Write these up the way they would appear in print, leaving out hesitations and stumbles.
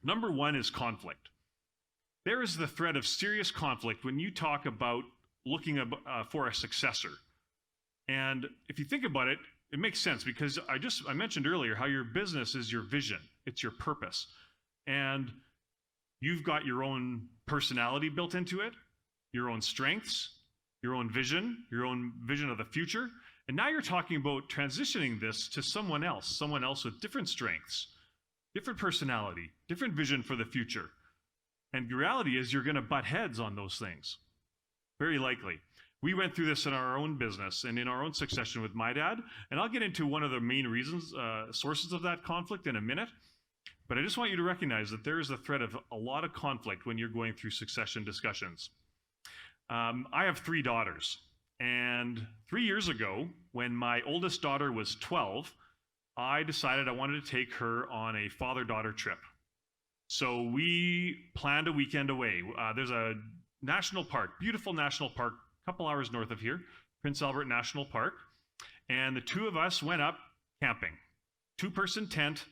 Number one is conflict. There is the threat of serious conflict when you talk about looking for a successor. And if you think about it, it makes sense because I mentioned earlier how your business is your vision, it's your purpose. And you've got your own personality built into it, your own strengths, your own vision of the future. And now you're talking about transitioning this to someone else with different strengths, different personality, different vision for the future. And the reality is you're going to butt heads on those things. Very likely. We went through this in our own business and in our own succession with my dad. And I'll get into one of the main reasons, sources of that conflict in a minute. But I just want you to recognize that there is a threat of a lot of conflict when you're going through succession discussions. I have 3 daughters. And 3 years ago, when my oldest daughter was 12, I decided I wanted to take her on a father-daughter trip. So we planned a weekend away. There's a national park, beautiful national park, a couple hours north of here, Prince Albert National Park. And the 2 of us went up camping. 2-person tent,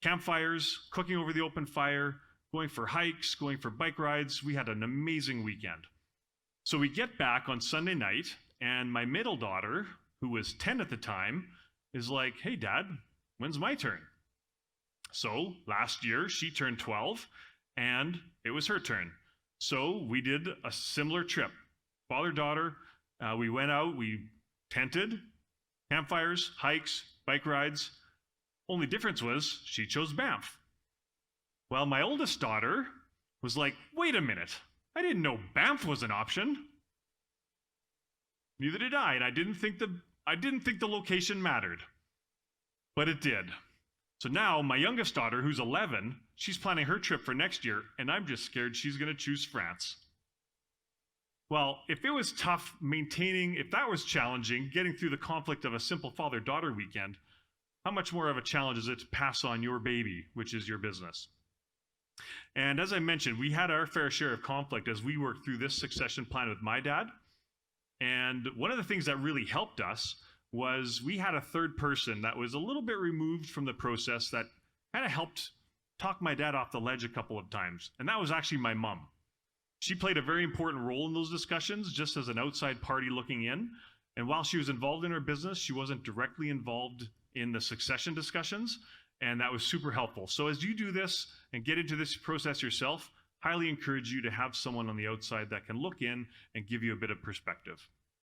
campfires, cooking over the open fire, going for hikes, going for bike rides. We had an amazing weekend. So we get back on Sunday night, and my middle daughter, who was 10 at the time, is like, "Hey, Dad, when's my turn?" So last year, she turned 12, and it was her turn. So we did a similar trip. Father-daughter, we went out, we tented, campfires, hikes, bike rides. Only difference was she chose Banff. Well, my oldest daughter was like, "Wait a minute, I didn't know Banff was an option." Neither did I, and I didn't think the location mattered. But it did. So now my youngest daughter, who's 11, she's planning her trip for next year, and I'm just scared she's going to choose France. Well, if it was tough if that was challenging, getting through the conflict of a simple father-daughter weekend, how much more of a challenge is it to pass on your baby, which is your business? And as I mentioned, we had our fair share of conflict as we worked through this succession plan with my dad. And one of the things that really helped us was we had a third person that was a little bit removed from the process that kind of helped talk my dad off the ledge a couple of times. And that was actually my mom. She played a very important role in those discussions, just as an outside party looking in. And while she was involved in her business, she wasn't directly involved in the succession discussions. And that was super helpful. So as you do this and get into this process yourself, highly encourage you to have someone on the outside that can look in and give you a bit of perspective.